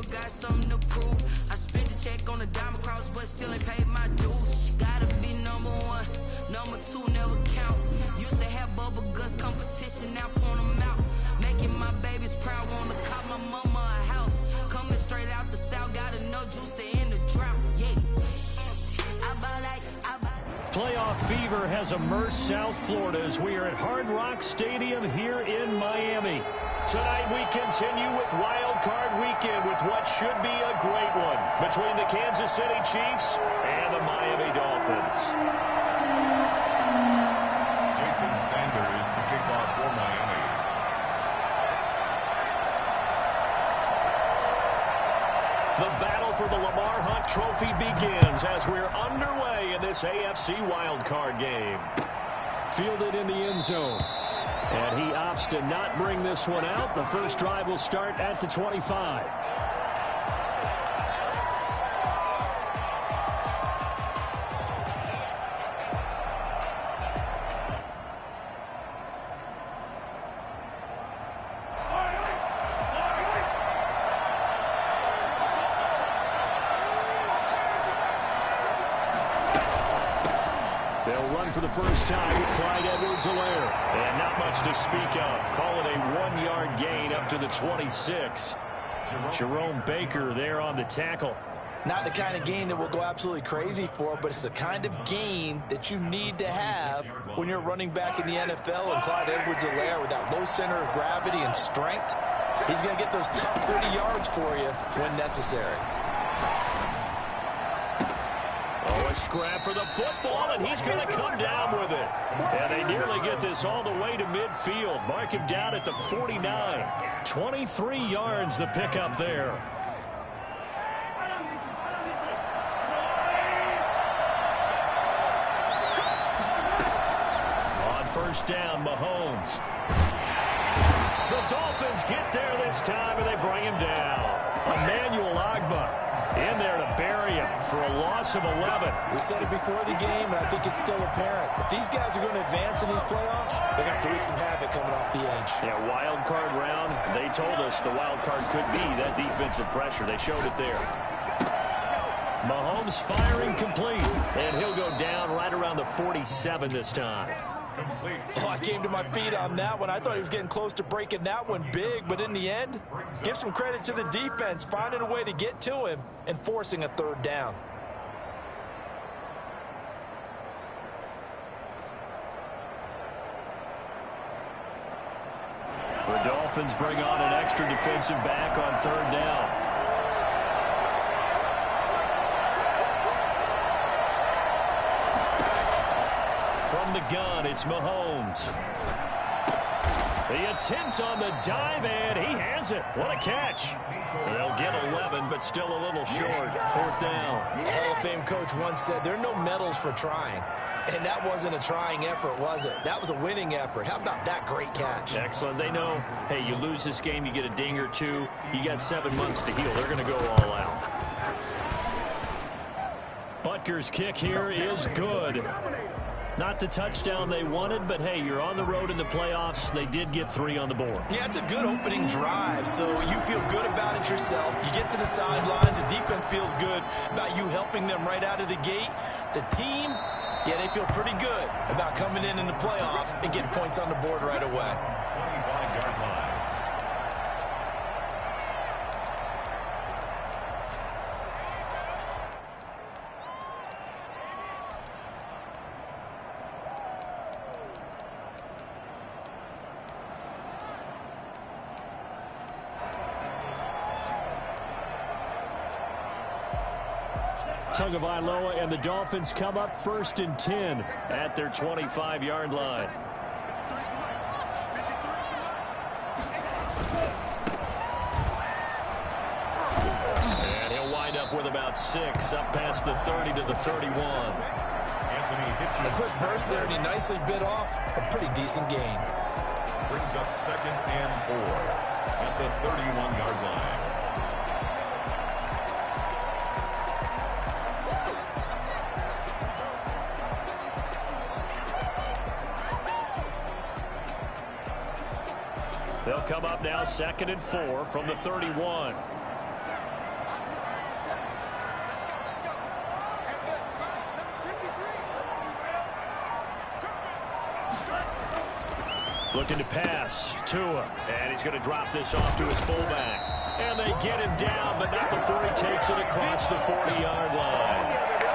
still got something to prove. I spent the check on the diamond cross, but still ain't paid my dues. Gotta be number one, number two never count. Used to have bubble guts competition, now point them out. Making my babies proud, wanna cop my mama a house. Coming straight out the south, got enough juice to end the drought. Yeah. Playoff fever has immersed South Florida as we are at Hard Rock Stadium here in Miami. Tonight we continue with Wild Card Weekend with what should be a great one between the Kansas City Chiefs and the Miami Dolphins. Jason Sanders to kick off for Miami. The battle for the Lamar Hunt Trophy begins as we're underway in this AFC wildcard game. Fielded in the end zone. And he opts to not bring this one out. The first drive will start at the 25. For the first time with Clyde Edwards-Helaire. And not much to speak of. Call it a 1-yard gain up to the 26. Jerome Baker there on the tackle. Not the kind of gain that we'll go absolutely crazy for, but it's the kind of gain that you need to have when you're running back in the NFL. And Clyde Edwards-Helaire, with that low center of gravity and strength, he's going to get those tough 30 yards for you when necessary. A scrap for the football, and he's going to come down with it. And they nearly get this all the way to midfield. Mark him down at the 49. 23 yards the pickup there. On first down, Mahomes. The Dolphins get there this time, and they bring him down. Emmanuel Ogbah in there to bury him for a loss of 11. We said it before the game, and I think it's still apparent. If these guys are going to advance in these playoffs, they're going to have to wreak some havoc coming off the edge. Yeah, wild card round. They told us the wild card could be that defensive pressure. They showed it there. Mahomes firing complete, and he'll go down right around the 47 this time. Oh, I came to my feet on that one. I thought he was getting close to breaking that one big, but in the end, give some credit to the defense, finding a way to get to him and forcing a third down. The Dolphins bring on an extra defensive back on third down. From the gun, it's Mahomes. The attempt on the dive, and he has it. What a catch. They'll get 11, but still a little short. Fourth down. A Hall of Fame coach once said, there are no medals for trying. And that wasn't a trying effort, was it? That was a winning effort. How about that great catch? Excellent. They know, hey, you lose this game, you get a ding or two. You got 7 months to heal. They're going to go all out. Butker's kick here is good. Not the touchdown they wanted, but hey, you're on the road in the playoffs. They did get 3 on the board. Yeah, it's a good opening drive, so you feel good about it yourself. You get to the sidelines, the defense feels good about you helping them right out of the gate. The team, yeah, they feel pretty good about coming in the playoffs and getting points on the board right away. 25-yard line. Tagovailoa and the Dolphins come up 1st and 10 at their 25-yard line. And he'll wind up with about 6 up past the 30 to the 31. A quick burst there, and he nicely bit off a pretty decent gain. Brings up 2nd and 4 at the 31-yard line. They'll come up now 2nd and 4 from the 31. Looking to pass. Tua. And he's going to drop this off to his fullback. And they get him down, but not before he takes it across the 40-yard line.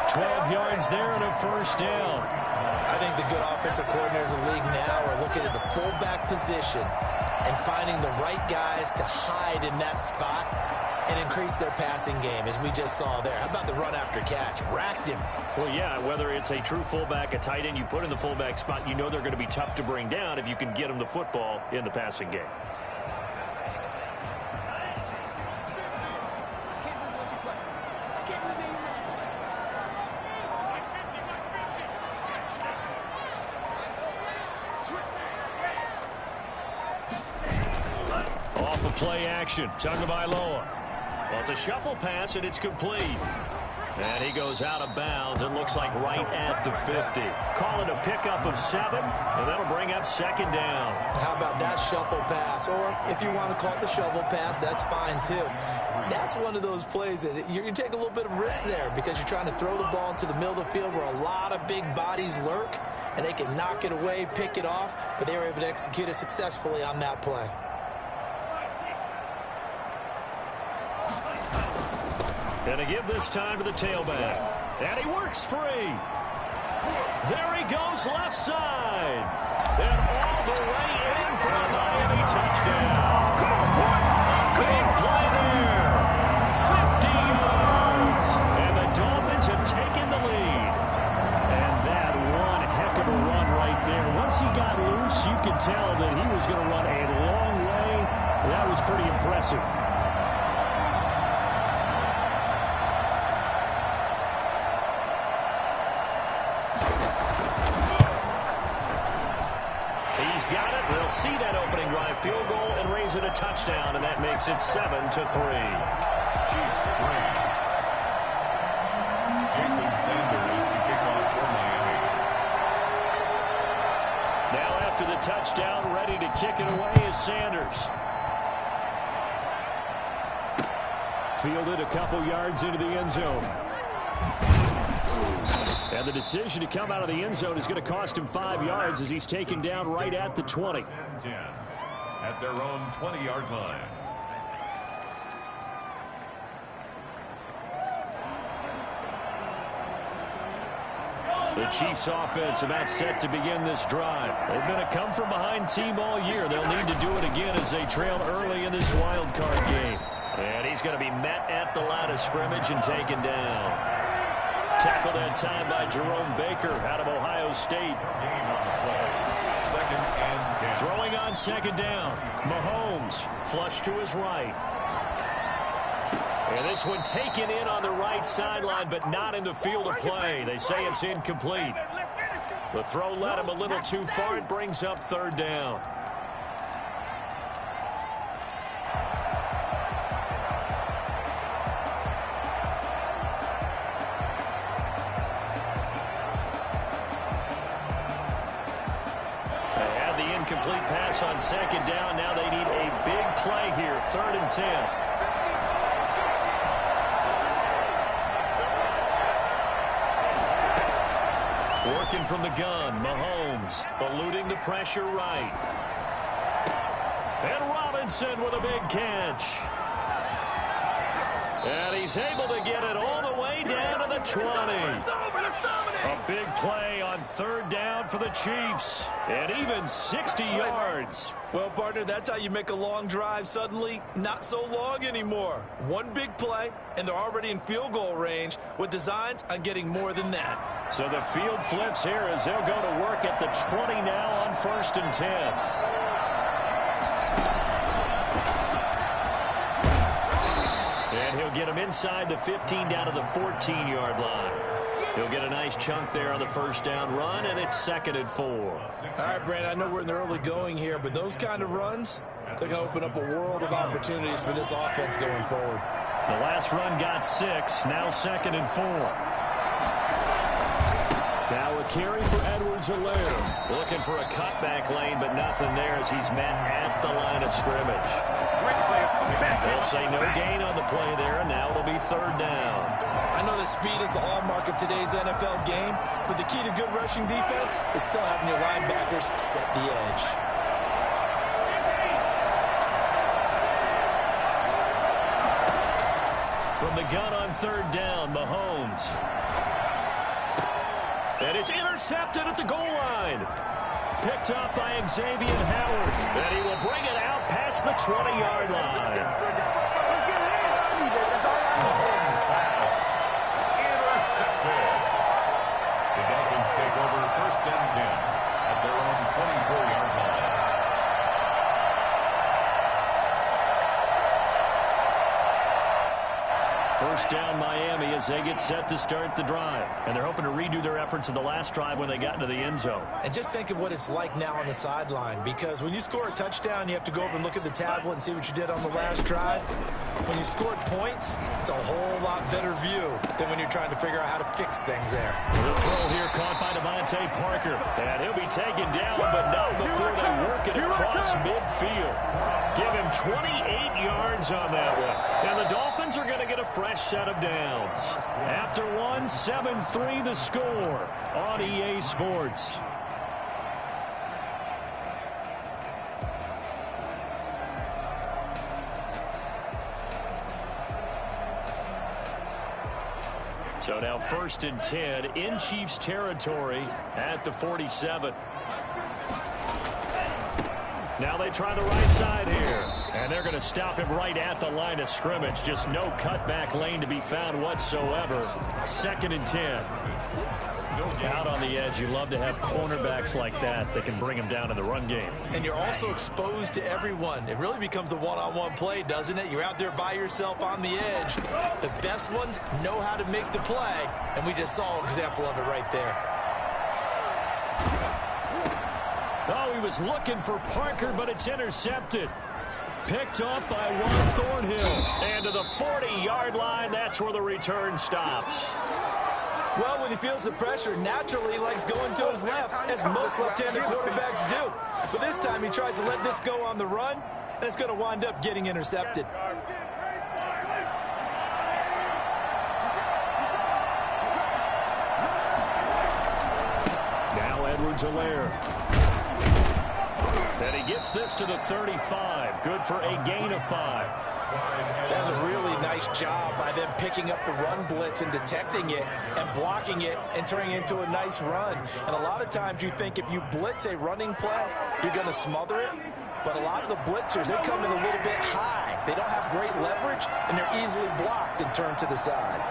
12 yards there and a first down. I think the good offensive coordinators in the league now are looking at the fullback position and finding the right guys to hide in that spot and increase their passing game, as we just saw there. How about the run after catch? Racked him. Well, yeah, whether it's a true fullback, a tight end, you put in the fullback spot, you know they're going to be tough to bring down if you can get them the football in the passing game. Off of play action, Tagovailoa. Well, it's a shuffle pass, and it's complete. And he goes out of bounds. It looks like right at the 50. Call it a pickup of 7, and that'll bring up second down. How about that shuffle pass? Or if you want to call it the shovel pass, that's fine too. That's one of those plays that you take a little bit of risk there because you're trying to throw the ball into the middle of the field where a lot of big bodies lurk, and they can knock it away, pick it off, but they were able to execute it successfully on that play. And to give this time to the tailback. And he works free. There he goes left side. And all the way in for a Miami touchdown. Come on, boy. Big play there. 50 yards. And the Dolphins have taken the lead. And that one heck of a run right there. Once he got loose, you could tell that he was going to run a long way. That was pretty impressive. They'll see that opening drive field goal and raise it a touchdown, and that makes it 7-3. Jason Sanders to kick off for Miami. Now after the touchdown, ready to kick it away is Sanders. Fielded a couple yards into the end zone. And the decision to come out of the end zone is going to cost him 5 yards as he's taken down right at the 20. 10 at their own 20-yard line. The Chiefs offense about set to begin this drive. They've been a come-from-behind team all year. They'll need to do it again as they trail early in this wild card game. And he's going to be met at the line of scrimmage and taken down. Tackled that time by Jerome Baker out of Ohio State. Second and 10. Throwing on second down. Mahomes flush to his right. And this one taken in on the right sideline, but not in the field of play. They say it's incomplete. The throw led him a little too far. It brings up third down. Incomplete pass on second down. Now they need a big play here. 3rd and 10. Working from the gun. Mahomes eluding the pressure right. And Robinson with a big catch. And he's able to get it all the way down to the 20. A big play on 3rd down for the Chiefs. And even 60 yards. Well, partner, that's how you make a long drive suddenly not so long anymore. One big play, and they're already in field goal range with designs on getting more than that. So the field flips here as they'll go to work at the 20 now on 1st and 10. And he'll get him inside the 15 down to the 14-yard line. He'll get a nice chunk there on the first down run, and it's 2nd and 4. All right, Brandon, I know we're in the early going here, but those kind of runs, they're going to open up a world of opportunities for this offense going forward. The last run got 6, now 2nd and 4. Now a carry for Edwards-Helaire. Looking for a cutback lane, but nothing there as he's met at the line of scrimmage. They'll say no gain on the play there, and now it'll be 3rd down. I know that speed is the hallmark of today's NFL game, but the key to good rushing defense is still having your linebackers set the edge. From the gun on third down, Mahomes. And it's intercepted at the goal line. Picked up by Xavier Howard. And he will bring it out past the 20-yard line. Mahomes pass. Intercepted. The Dolphins take over 1st and 10 at their own 24-yard line. First down Miami as they get set to start the drive. And they're hoping to redo their efforts in the last drive when they got into the end zone. And just think of what it's like now on the sideline, because when you score a touchdown, you have to go over and look at the tablet and see what you did on the last drive. When you scored points, it's a whole lot better view than when you're trying to figure out how to fix things there. The throw here caught by Devontae Parker. And he'll be taken down, but not before they work it across midfield. Give him 28 yards on that one. And the Dolphins are going to get a fresh set of downs. After one, 7-3 the score on EA Sports. So now 1st and 10 in Chiefs territory at the 47. Now they try the right side here. And they're going to stop him right at the line of scrimmage. Just no cutback lane to be found whatsoever. 2nd and 10. Out on the edge, you love to have cornerbacks like that can bring him down in the run game. And you're also exposed to everyone. It really becomes a one-on-one play, doesn't it? You're out there by yourself on the edge. The best ones know how to make the play, and we just saw an example of it right there. Oh, he was looking for Parker, but it's intercepted. Picked up by Juan Thornhill. And to the 40-yard line, that's where the return stops. Well, when he feels the pressure, naturally he likes going to his left, as most left-handed quarterbacks do. But this time he tries to let this go on the run, and it's going to wind up getting intercepted. Now Edwards-Helaire. And he gets this to the 35. Good for a gain of 5. That was a really nice job by them picking up the run blitz and detecting it and blocking it and turning it into a nice run. And a lot of times you think if you blitz a running play, you're going to smother it. But a lot of the blitzers, they come in a little bit high. They don't have great leverage, and they're easily blocked and turned to the side.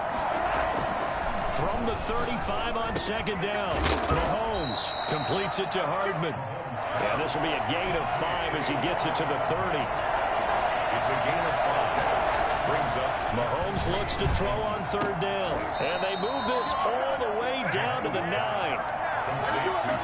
From the 35 on 2nd down, Mahomes completes it to Hardman. And this will be a gain of 5 as he gets it to the 30. It's a gain of 5. Brings up. Mahomes looks to throw on 3rd down. And they move this all the way down to the 9.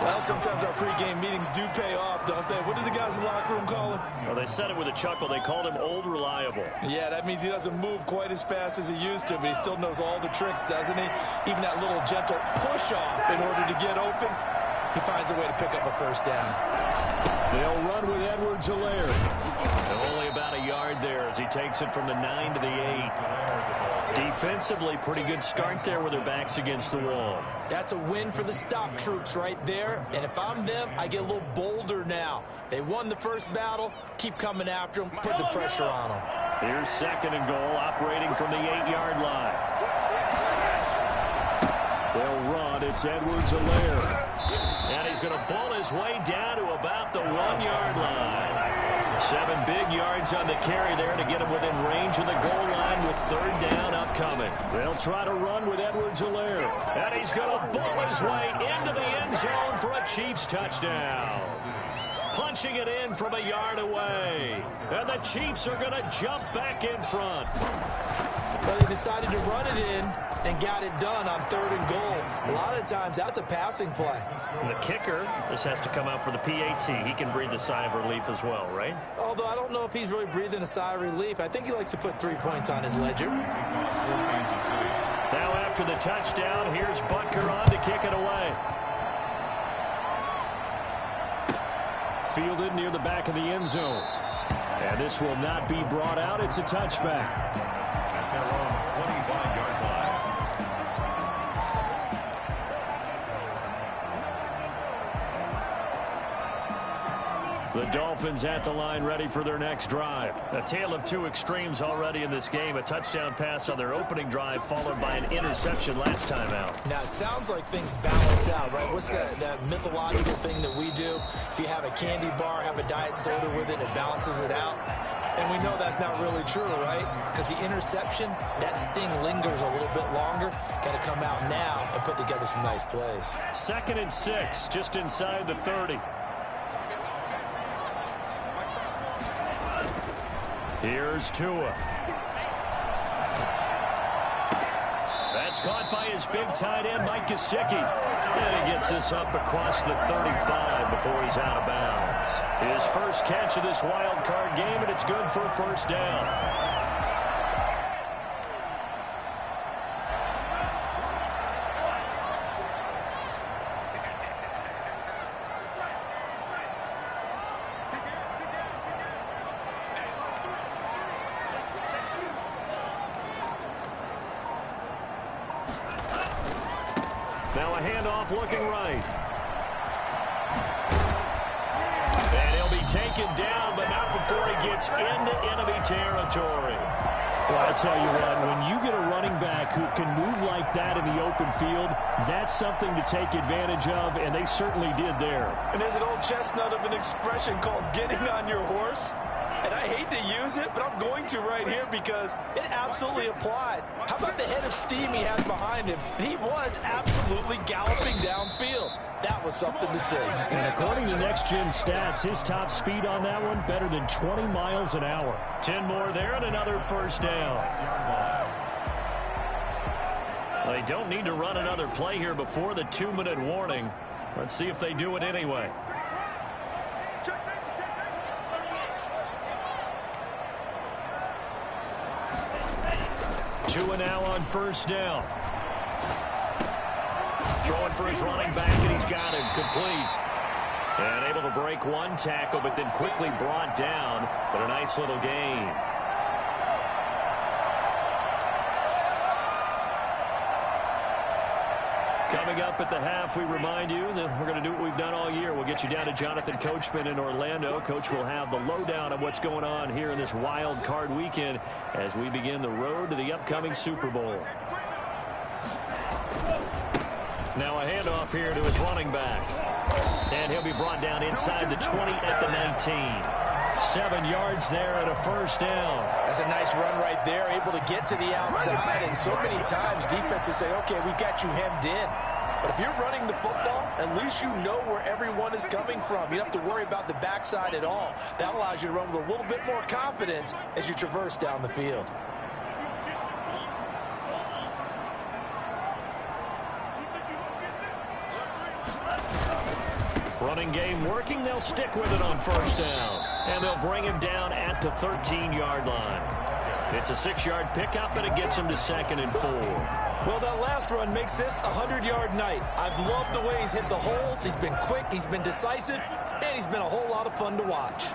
Well, sometimes our pregame meetings do pay off, don't they? What do the guys in the locker room call him? Well, they said it with a chuckle. They called him Old Reliable. Yeah, that means he doesn't move quite as fast as he used to, but he still knows all the tricks, doesn't he? Even that little gentle push-off in order to get open, he finds a way to pick up a 1st down. They'll run with Edwards-Helaire. Only about a yard there as he takes it from the 9 to the 8. Defensively, pretty good start there with their backs against the wall. That's a win for the stop troops right there. And if I'm them, I get a little bolder now. They won the first battle. Keep coming after them. Put the pressure on them. Here's 2nd and goal, operating from the 8-yard line. They'll run. It's Edwards-Helaire. And he's going to ball his way down to about the 1-yard line. 7 big yards on the carry there to get him within range of the goal line with 3rd down upcoming. They'll try to run with Edwards-Helaire. And he's going to ball his way into the end zone for a Chiefs touchdown. Punching it in from a yard away. And the Chiefs are going to jump back in front. Well, they decided to run it in and got it done on 3rd and goal. A lot of times, that's a passing play. And the kicker, this has to come out for the PAT. He can breathe a sigh of relief as well, right? Although I don't know if he's really breathing a sigh of relief. I think he likes to put 3 points on his ledger. Now after the touchdown, here's Butker on to kick it away. Fielded near the back of the end zone. And this will not be brought out. It's a touchback. At their own 25-yard line. The Dolphins at the line, ready for their next drive. A tale of two extremes already in this game. A touchdown pass on their opening drive, followed by an interception last time out. Now, it sounds like things balance out, right? What's that mythological thing that we do? If you have a candy bar, have a diet soda with it, it balances it out. And we know that's not really true, right? Because the interception, that sting lingers a little bit longer. Got to come out now and put together some nice plays. 2nd and 6, just inside the 30. Here's Tua. That's caught by his big tight end, Mike Gesicki. And he gets this up across the 35 before he's out of bounds. His first catch of this wild card game, and it's good for a first down. Now a handoff looking right. And he'll be taken down, but not before he gets into enemy territory. Well, I tell you what, when you get a running back who can move like that in the open field, that's something to take advantage of, and they certainly did there. And there's an old chestnut of an expression called getting on your horse. And I hate to use it, but I'm going to right here because it absolutely applies. How about the head of steam he has behind him? He was absolutely galloping downfield. That was something to see. And according to Next Gen Stats, his top speed on that one, better than 20 miles an hour. 10 more there and another first down. Well, they don't need to run another play here before the 2-minute warning. Let's see if they do it anyway. Tua now on first down. Throwing for his running back, and he's got him complete. And able to break one tackle, but then quickly brought down. But a nice little gain. Coming up at the half, we remind you that we're going to do what we've done all year. We'll get you down to Jonathan Coachman in Orlando. Coach will have the lowdown of what's going on here in this wild card weekend as we begin the road to the upcoming Super Bowl. Now a handoff here to his running back. And he'll be brought down inside the 20 at the 19. 7 yards there and a first down. That's a nice run right there, able to get to the outside. And so many times defenses say, okay, we've got you hemmed in. But if you're running the football, at least you know where everyone is coming from. You don't have to worry about the backside at all. That allows you to run with a little bit more confidence as you traverse down the field. Running game working. They'll stick with it on first down. And they'll bring him down at the 13-yard line. It's a 6-yard pickup, and it gets him to 2nd and 4. Well, that last run makes this a 100-yard night. I've loved the way he's hit the holes. He's been quick, he's been decisive, and he's been a whole lot of fun to watch.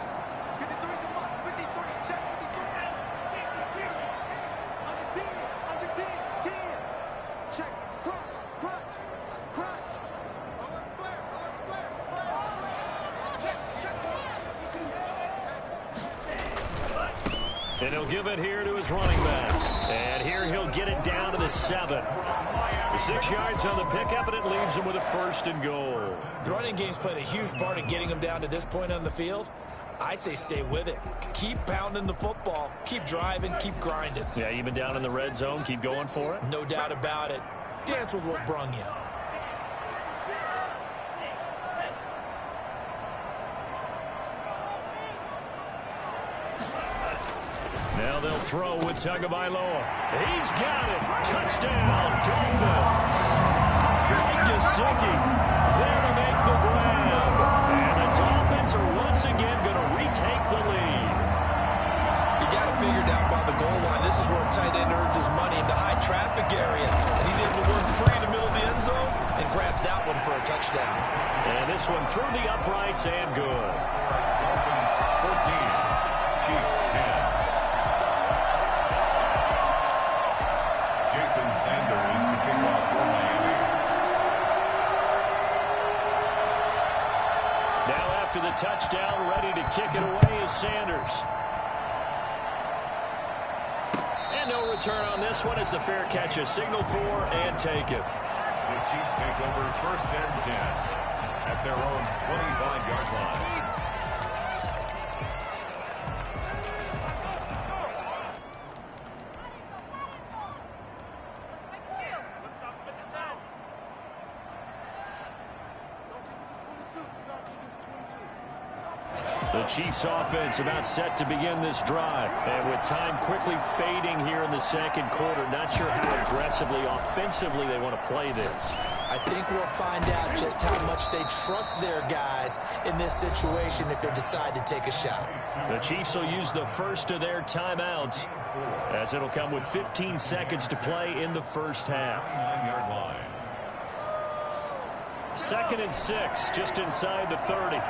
And he'll give it here to his running back. And here he'll get it down to the 7. The 6 yards on the pickup, and it leaves him with a 1st and goal. The running game's played a huge part in getting him down to this point on the field. I say stay with it. Keep pounding the football. Keep driving. Keep grinding. Yeah, even down in the red zone, keep going for it. No doubt about it. Dance with what brung you. Now they'll throw with Tagovailoa. He's got it. Touchdown, Dolphins. Mike Gesicki there to make the grab. And the Dolphins are once again going to retake the lead. You got it figured out by the goal line. This is where a tight end earns his money in the high traffic area. And he's able to work free in the middle of the end zone and grabs that one for a touchdown. And this one through the uprights and good. Dolphins 14, Chiefs 10. Jason Sanders to kick off for Miami. Now after the touchdown, ready to kick it away is Sanders. And no return on this one as the fair catch is signaled for and taken. The Chiefs take over 1st and 10 at their own 25-yard line. The Chiefs offense about set to begin this drive. And with time quickly fading here in the second quarter, not sure how aggressively, offensively they want to play this. I think we'll find out just how much they trust their guys in this situation if they decide to take a shot. The Chiefs will use the first of their timeouts as it'll come with 15 seconds to play in the first half. 9-yard line. 2nd and 6, just inside the 30.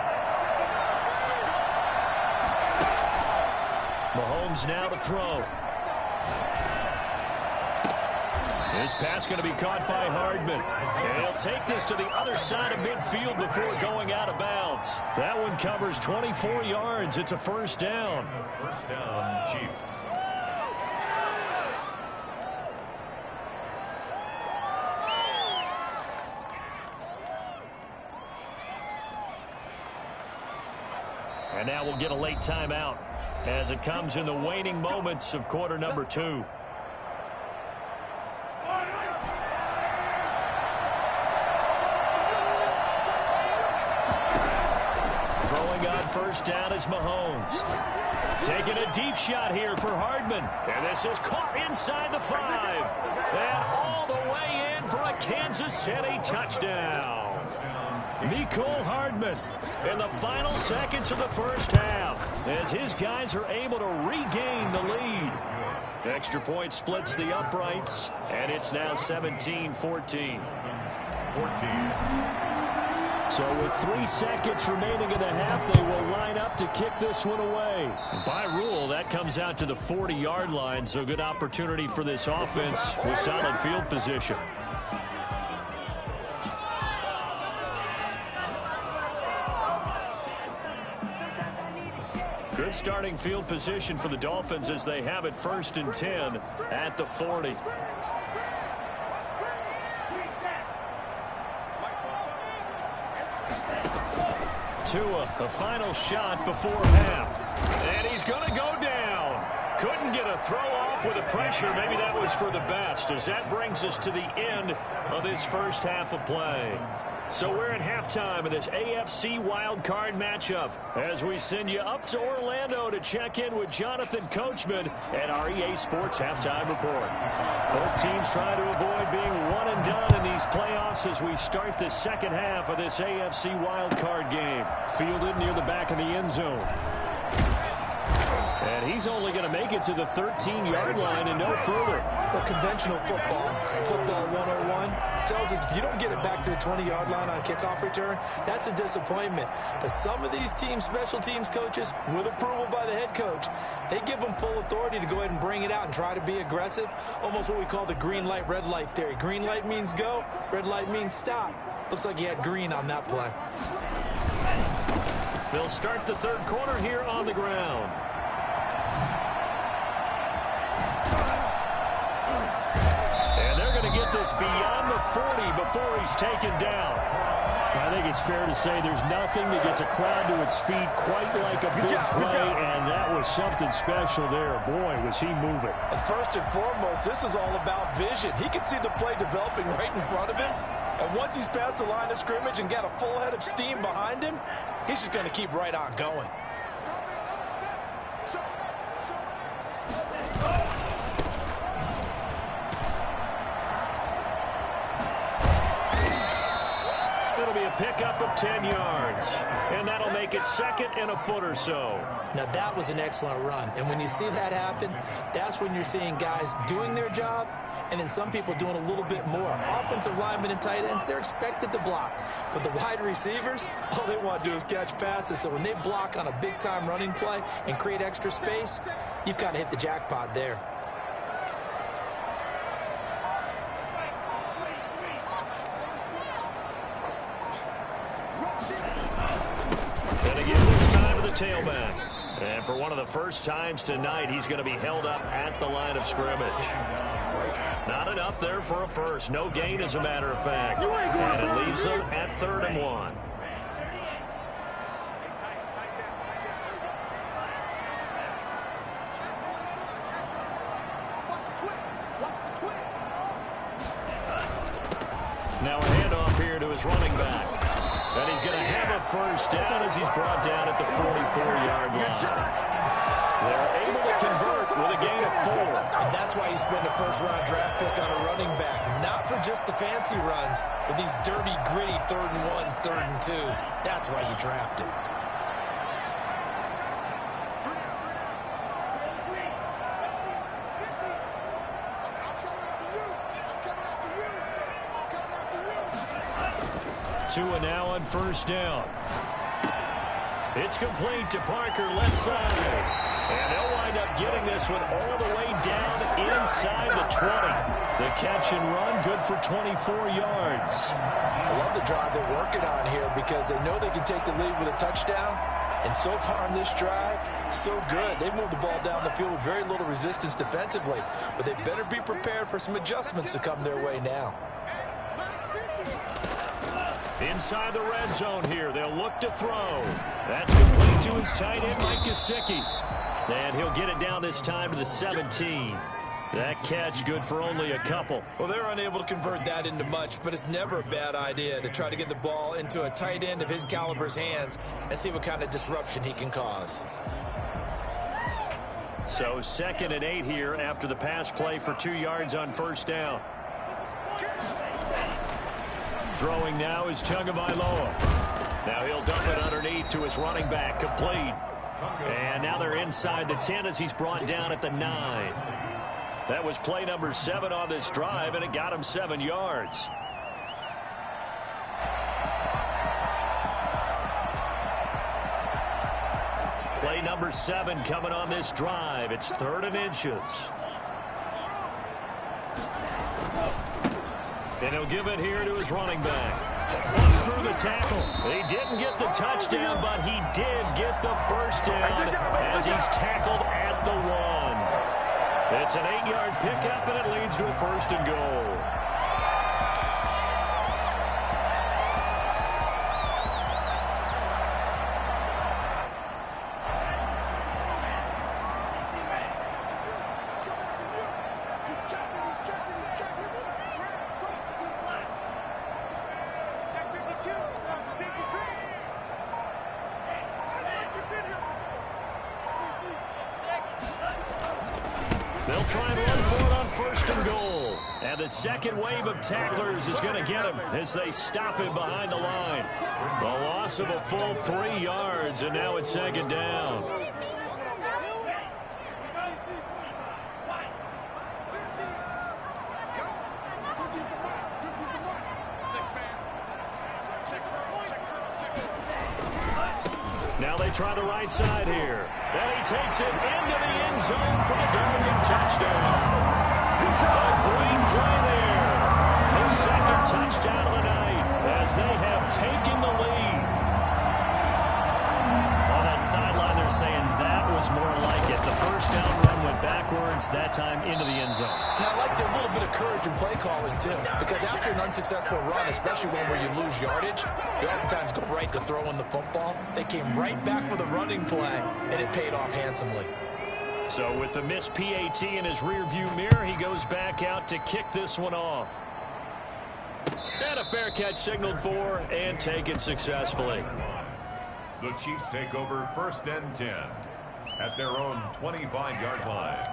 Mahomes now to throw. This pass going to be caught by Hardman. And he'll take this to the other side of midfield before going out of bounds. That one covers 24 yards. It's a first down. First down, Chiefs. And now we'll get a late timeout as it comes in the waning moments of quarter number 2. Throwing on first down is Mahomes. Taking a deep shot here for Hardman. And this is caught inside the 5. And all the way in for a Kansas City touchdown. Mecole Hardman in the final seconds of the first half as his guys are able to regain the lead. Extra point splits the uprights, and it's now 17-14. 14. So with 3 seconds remaining in the half, they will line up to kick this one away. By rule, that comes out to the 40-yard line, so good opportunity for this offense with solid field position. Good starting field position for the Dolphins as they have it 1st and 10 at the 40. Tua, the final shot before half. And he's going to go down. Couldn't get a throw off with the pressure. Maybe that was for the best, as that brings us to the end of this first half of play. So we're at halftime of this AFC wildcard matchup as we send you up to Orlando to check in with Jonathan Coachman at our EA Sports Halftime Report. Both teams trying to avoid being one and done in these playoffs as we start the second half of this AFC wildcard game. Fielded near the back of the end zone. And he's only going to make it to the 13-yard line and no further. Well, conventional football 101, tells us if you don't get it back to the 20-yard line on a kickoff return, that's a disappointment. But some of these teams, special teams coaches, with approval by the head coach, they give them full authority to go ahead and bring it out and try to be aggressive. Almost what we call the green light, red light theory. Green light means go, red light means stop. Looks like he had green on that play. They'll start the third quarter here on the ground. Get this beyond the 40 before he's taken down. I think it's fair to say there's nothing that gets a crowd to its feet quite like a big play, and that was something special there. Boy, was he moving. And first and foremost, this is all about vision. He can see the play developing right in front of him, and once he's past the line of scrimmage and got a full head of steam behind him, he's just going to keep right on going. Pickup of 10 yards, and that'll make it 2nd and a foot or so. Now that was an excellent run, and when you see that happen, that's when you're seeing guys doing their job, and then some people doing a little bit more. Offensive linemen and tight ends, they're expected to block, but the wide receivers, all they want to do is catch passes. So when they block on a big-time running play and create extra space, you've kind of hit the jackpot there. And again, tailback. And for one of the first times tonight, he's going to be held up at the line of scrimmage. Not enough there for a first. No gain, as a matter of fact. And it leaves them at 3rd and 1. Now a handoff here to his running back. And he's going to have a first down as he's brought down at the 44-yard line. They're able to convert with a gain of 4. And that's why you spend a first-round draft pick on a running back. Not for just the fancy runs, but these dirty, gritty 3rd and 1s, 3rd and 2s. That's why you draft him. Tua now on first down. It's complete to Parker, left side. And they'll wind up getting this one all the way down inside the 20. The catch and run, good for 24 yards. I love the drive they're working on here because they know they can take the lead with a touchdown. And so far on this drive, so good. They moved the ball down the field with very little resistance defensively. But they better be prepared for some adjustments to come their way now. Inside the red zone here, they'll look to throw. That's complete to his tight end, Mike Gesicki. And he'll get it down this time to the 17. That catch good for only a couple. Well, they're unable to convert that into much, but it's never a bad idea to try to get the ball into a tight end of his caliber's hands and see what kind of disruption he can cause. So 2nd and 8 here after the pass play for 2 yards on first down. Throwing now is Tagovailoa. Now he'll dump it underneath to his running back, complete. And now they're inside the 10 as he's brought down at the 9. That was play number 7 on this drive, and it got him 7 yards. Play number 7 coming on this drive. It's 3rd and inches. And he'll give it here to his running back. He's through the tackle. He didn't get the touchdown, but he did get the first down as he's tackled at the 1. It's an 8-yard pickup, and it leads to a 1st and goal. They'll try and run for it on 1st and goal. And the second wave of tacklers is going to get him as they stop him behind the line. The loss of a full 3 yards, and now it's 2nd down. Now they try the right side here. And he takes it into the end zone for the Dolphin touchdown. A great play there. Their 2nd touchdown of the night as they have taken the lead. On that sideline, they're saying that was more like it. The first down run went backwards, that time into the end zone. And I like the little bit of courage in play calling, too. Because after an unsuccessful run, especially one where you lose yardage, you oftentimes go right to throwing the football. They came right back with a running play, and it paid off handsomely. So with the missed PAT in his rearview mirror, he goes back out to kick this one off. And a fair catch signaled for and taken successfully. The Chiefs take over 1st and 10 at their own 25-yard line.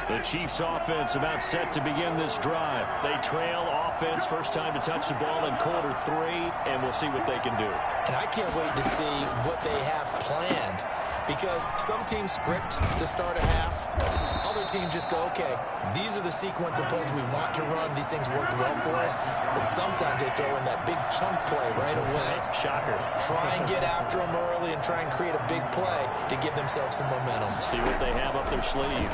The Chiefs offense about set to begin this drive. They trail offense, first time to touch the ball in quarter 3, and we'll see what they can do. And I can't wait to see what they have planned, because some teams script to start a half. Other teams just go, okay, these are the sequence of plays we want to run. These things worked well for us. But sometimes they throw in that big chunk play right away. Shocker. Try and get after them early and try and create a big play to give themselves some momentum. See what they have up their sleeve.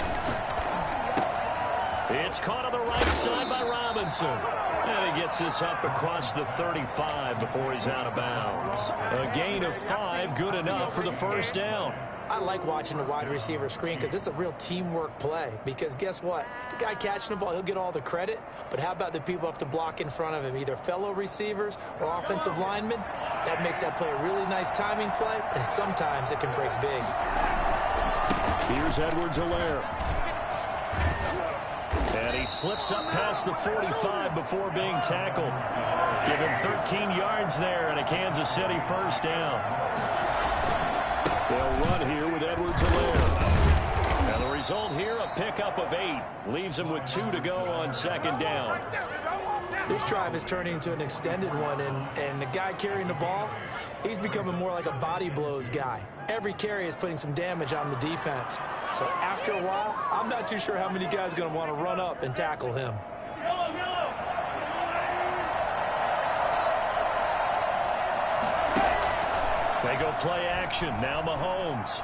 It's caught on the right side by Robinson. And he gets this up across the 35 before he's out of bounds. A gain of 5, good enough for the first down. I like watching the wide receiver screen because it's a real teamwork play. Because guess what? The guy catching the ball, he'll get all the credit. But how about the people up to block in front of him, either fellow receivers or offensive linemen? That makes that play a really nice timing play, and sometimes it can break big. Here's Edwards-Helaire. And he slips up past the 45 before being tackled. Give him 13 yards there and a Kansas City first down. They'll run here with Edwards-Helaire. And the result here, a pickup of 8. Leaves him with 2 to go on second down. This drive is turning into an extended one, and the guy carrying the ball, he's becoming more like a body blows guy. Every carry is putting some damage on the defense. So after a while, I'm not too sure how many guys are going to want to run up and tackle him. They go play action. Now Mahomes.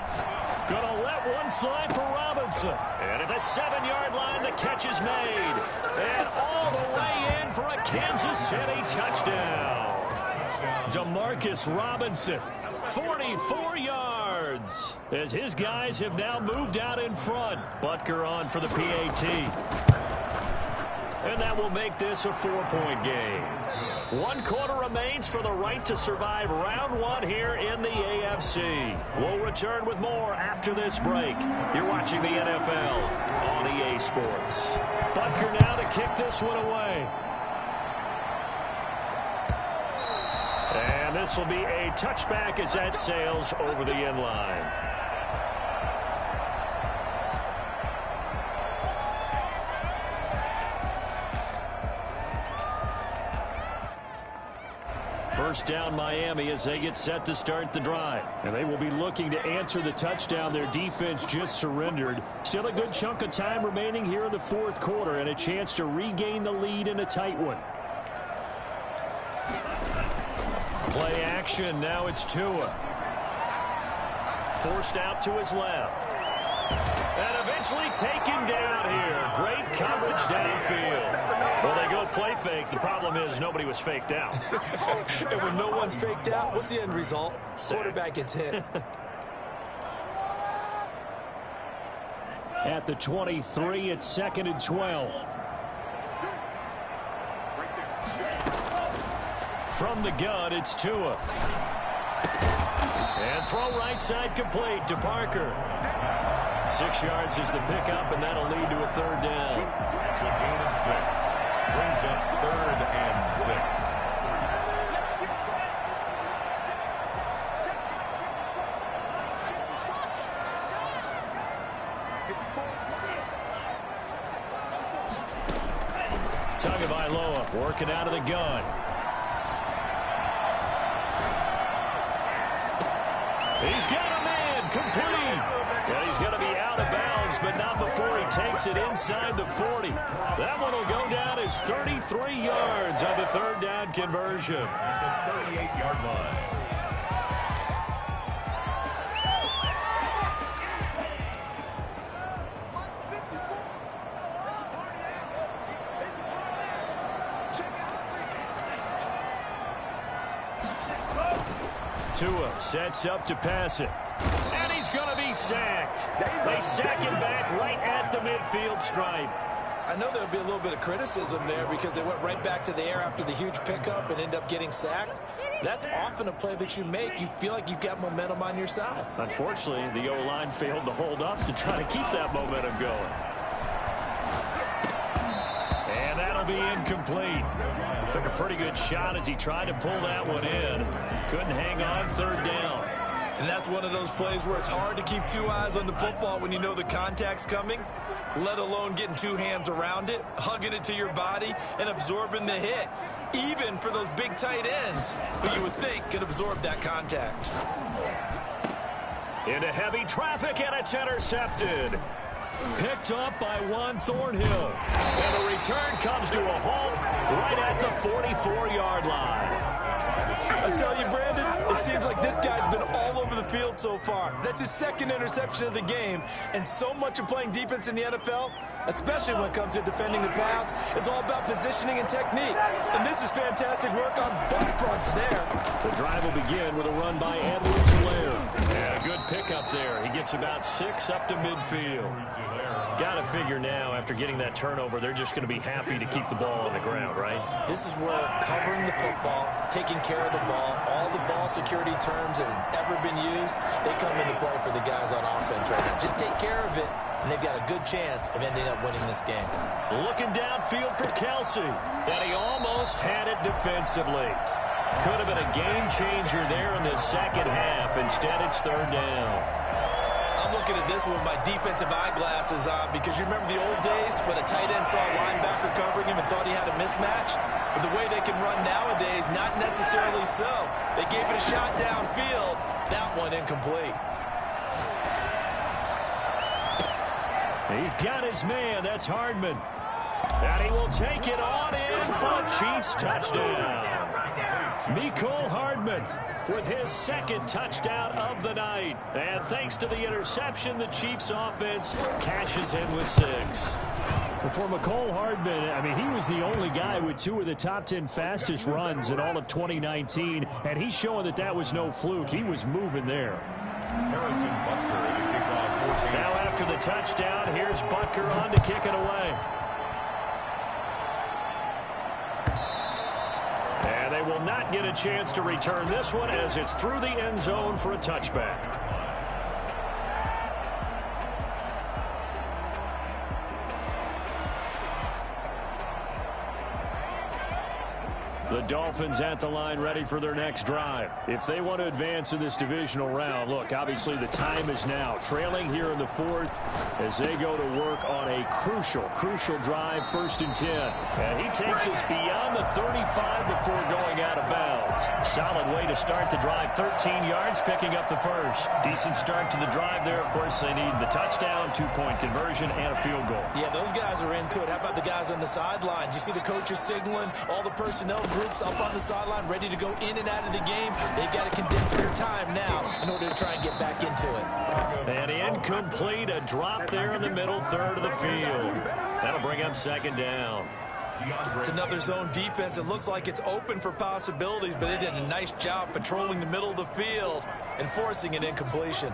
Gonna let one fly for Robinson. And at the 7-yard line, the catch is made. And all the way in for a Kansas City touchdown. Demarcus Robinson, 44 yards. As his guys have now moved out in front. Butker on for the PAT. And that will make this a 4-point game. 1 quarter remains for the right to survive round 1 here in the AFC. We'll return with more after this break. You're watching the NFL on EA Sports. Butker now to kick this one away. And this will be a touchback as that sails over the end line. First down Miami as they get set to start the drive. And they will be looking to answer the touchdown their defense just surrendered. Still a good chunk of time remaining here in the 4th quarter and a chance to regain the lead in a tight one. Play action. Now it's Tua. Forced out to his left. And eventually taken down here. Great coverage downfield. Well, they go play fake. The problem is nobody was faked out. And when no one's faked out, what's the end result? Quarterback gets hit. At the 23, it's 2nd and 12. From the gun, it's Tua. And throw right side complete to Parker. 6 yards is the pickup, and that'll lead to a 3rd down. It's a gain of 6. Brings up 3rd and 6. Tagovailoa working out of the gun. He's got a man complete. And he's going to be out of bounds, but not before he takes it inside the 40. That one will go down as 33 yards on the 3rd down conversion. At the 38-yard line. Tua sets up to pass it. And he's going to be sacked. They sack him back right at the midfield stripe. I know there'll be a little bit of criticism there because they went right back to the air after the huge pickup and end up getting sacked. That's often a play that you make. You feel like you've got momentum on your side. Unfortunately, the O-line failed to hold up to try to keep that momentum going. And that'll be incomplete. Took a pretty good shot as he tried to pull that one in. Couldn't hang on, 3rd down. And that's one of those plays where it's hard to keep 2 eyes on the football when you know the contact's coming, let alone getting 2 hands around it, hugging it to your body, and absorbing the hit, even for those big tight ends who you would think could absorb that contact. Into heavy traffic, and it's intercepted. Picked up by Juan Thornhill. And the return comes to a halt right at the 44-yard line. I tell you, Brandon, it seems like this guy's been all over the field so far. That's his second interception of the game, and so much of playing defense in the NFL, especially when it comes to defending the pass, is all about positioning and technique. And this is fantastic work on both fronts there. The drive will begin with a run by Edwards-Helaire. Yeah, good pickup there. He gets about 6 up to midfield. Got to figure now, after getting that turnover, they're just going to be happy to keep the ball on the ground, right? This is where covering the football, taking care of the ball, all the ball security terms that have ever been used, they come into play for the guys on offense right now. Just take care of it, and they've got a good chance of ending up winning this game. Looking downfield for Kelsey, and he almost had it defensively. Could have been a game changer there in the second half. Instead, it's third down. I'm looking at this with my defensive eyeglasses on because you remember the old days when a tight end saw a linebacker covering him and thought he had a mismatch? But the way they can run nowadays, not necessarily so. They gave it a shot downfield. That one incomplete. He's got his man. That's Hardman. And he will take it on in for Chiefs touchdown. Mecole Hardman with his second touchdown of the night. And thanks to the interception, the Chiefs offense cashes in with 6. For Mecole Hardman, I mean, he was the only guy with 2 of the top 10 fastest runs in all of 2019, and he's showing that that was no fluke. He was moving there. Harrison Butker in the kickoff. Now after the touchdown, here's Butker on to kick it away. And they will not get a chance to return this one as it's through the end zone for a touchback. The Dolphins at the line ready for their next drive. If they want to advance in this divisional round, look, obviously the time is now. Trailing here in the 4th as they go to work on a crucial drive, 1st and 10. And he takes us beyond the 35 before going out of bounds. Solid way to start the drive, 13 yards, picking up the first. Decent start to the drive there. Of course, they need the touchdown, 2-point conversion, and a field goal. Yeah, those guys are into it. How about the guys on the sidelines? You see the coaches signaling, all the personnel groups up on the sideline ready to go in and out of the game. They've got to condense their time now in order to try and get back into it. And incomplete, a drop there in the middle third of the field. That'll bring up 2nd down. It's another zone defense. It looks like it's open for possibilities, but they did a nice job patrolling the middle of the field and forcing an incompletion.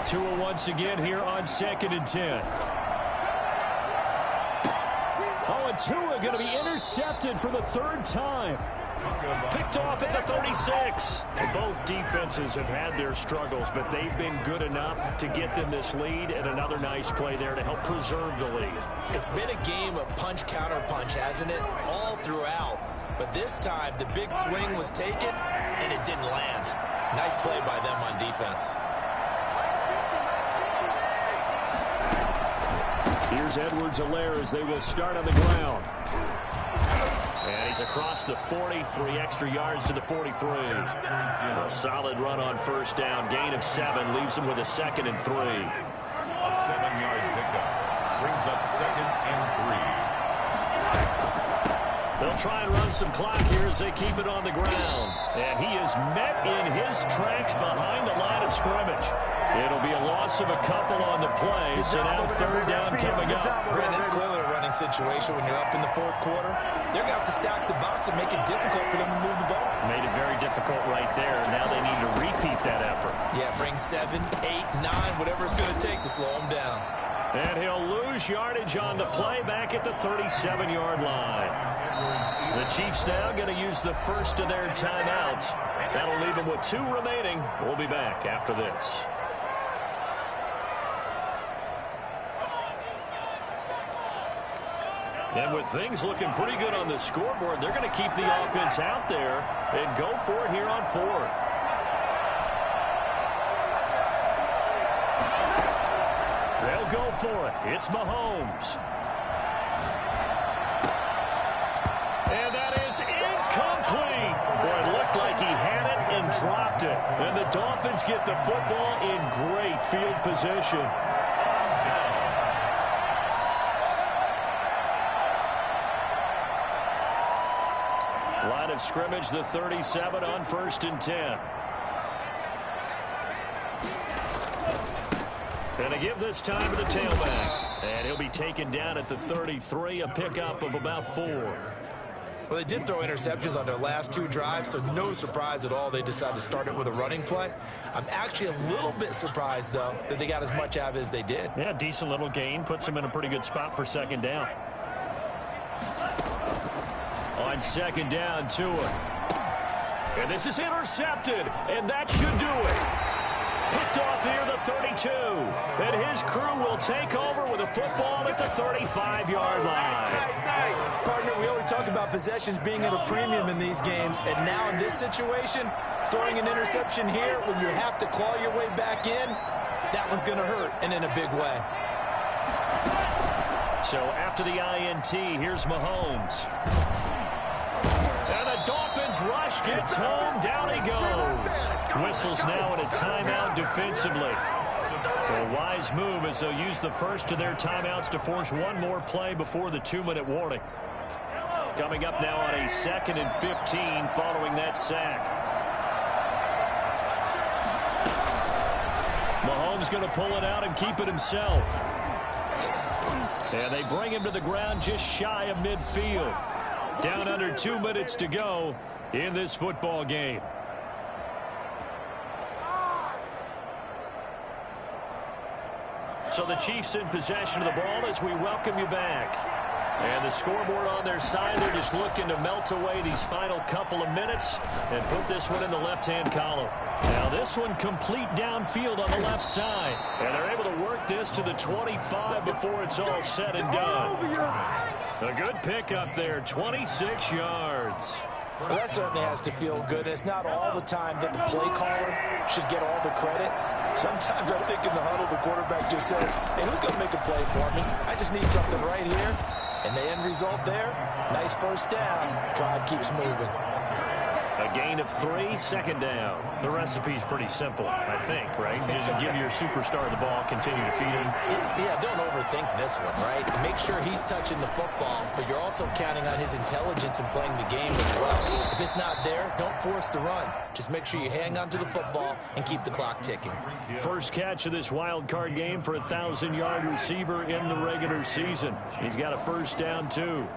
Tua once again here on 2nd and 10. Oh, and Tua going to be intercepted for the 3rd time. Picked off at the 36. And both defenses have had their struggles, but they've been good enough to get them this lead, and another nice play there to help preserve the lead. It's been a game of punch-counter-punch, hasn't it? All throughout. But this time, the big swing was taken, and it didn't land. Nice play by them on defense. Here's Edwards-Helaire as they will start on the ground. And he's across the 40, 3 extra yards to the 43. A solid run on 1st down. Gain of 7 leaves him with a 2nd and 3. A 7-yard pickup brings up 2nd and 3. They'll try and run some clock here as they keep it on the ground. And he is met in his tracks behind the line of scrimmage. It'll be a loss of a couple on the play, so now 3rd down coming up. Brent, it's clearly a running situation when you're up in the 4th quarter. They're going to have to stack the box and make it difficult for them to move the ball. Made it very difficult right there. Now they need to repeat that effort. Yeah, bring 7, 8, 9, whatever it's going to take to slow them down. And he'll lose yardage on the play back at the 37-yard line. The Chiefs now going to use the first of their timeouts. That'll leave them with 2 remaining. We'll be back after this. And with things looking pretty good on the scoreboard, they're going to keep the offense out there and go for it here on 4th. They'll go for it. It's Mahomes. And that is incomplete. Boy, it looked like he had it and dropped it. And the Dolphins get the football in great field position. Line of scrimmage, the 37 on 1st and 10. And to give this time to the tailback. And he'll be taken down at the 33, a pickup of about 4. Well, they did throw interceptions on their last 2 drives, so no surprise at all they decided to start it with a running play. I'm actually a little bit surprised, though, that they got as much out of it as they did. Yeah, decent little gain. Puts them in a pretty good spot for 2nd down. On 2nd down, Tua. And this is intercepted, and that should do it. Picked off near the 32. And his crew will take over with a football at the 35-yard line. Partner, we always talk about possessions being at a premium in these games, and now in this situation, throwing an interception here when you have to claw your way back in, that one's going to hurt, and in a big way. So after the INT, here's Mahomes. And the Dolphins rush gets home. Down he goes. Whistles now in a timeout defensively. So a wise move as they'll use the first of their timeouts to force one more play before the 2-minute warning. Coming up now on a 2nd and 15 following that sack. Mahomes going to pull it out and keep it himself. And they bring him to the ground just shy of midfield. Down under 2 minutes to go in this football game. So the Chiefs in possession of the ball as we welcome you back. And the scoreboard on their side, they're just looking to melt away these final couple of minutes and put this one in the left-hand column. Now this one complete downfield on the left side. And they're able to work this to the 25 before it's all said and done. A good pickup there, 26 yards. Well, that certainly has to feel good. It's not all the time that the play caller should get all the credit. Sometimes I think in the huddle, the quarterback just says, hey, who's going to make a play for me? I just need something right here. And the end result there, nice first down. Drive keeps moving. A gain of 3, 2nd down. The recipe's pretty simple, I think, right? Just give your superstar the ball, continue to feed him. Yeah, don't overthink this one, right? Make sure he's touching the football, but you're also counting on his intelligence in playing the game as well. If it's not there, don't force the run. Just make sure you hang on to the football and keep the clock ticking. First catch of this wild card game for a 1,000-yard receiver in the regular season. He's got a first down, too.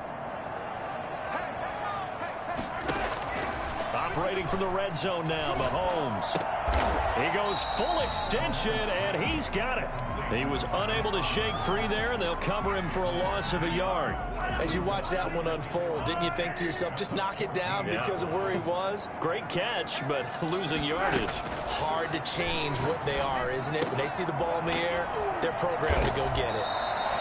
Operating from the red zone now, Mahomes. He goes full extension, and he's got it. He was unable to shake free there, and they'll cover him for a loss of a yard. As you watch that one unfold, didn't you think to yourself, just knock it down because of where he was? Great catch, but losing yardage. Hard to change what they are, isn't it? When they see the ball in the air, they're programmed to go get it.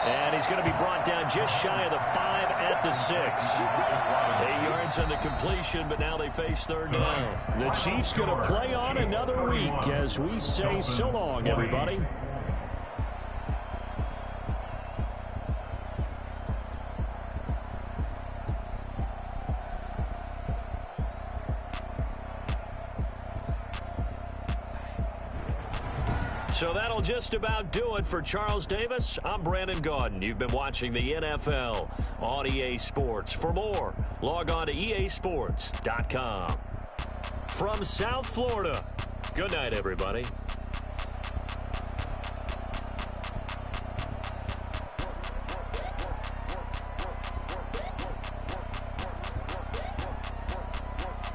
And he's going to be brought down just shy of the 5 at the 6. 8 yards on the completion, but now they face 3rd down. The Chiefs going to play on another week as we say so long, everybody. So that'll just about do it for Charles Davis. I'm Brandon Gaudin. You've been watching the NFL on EA Sports. For more, log on to easports.com. From South Florida, good night, everybody.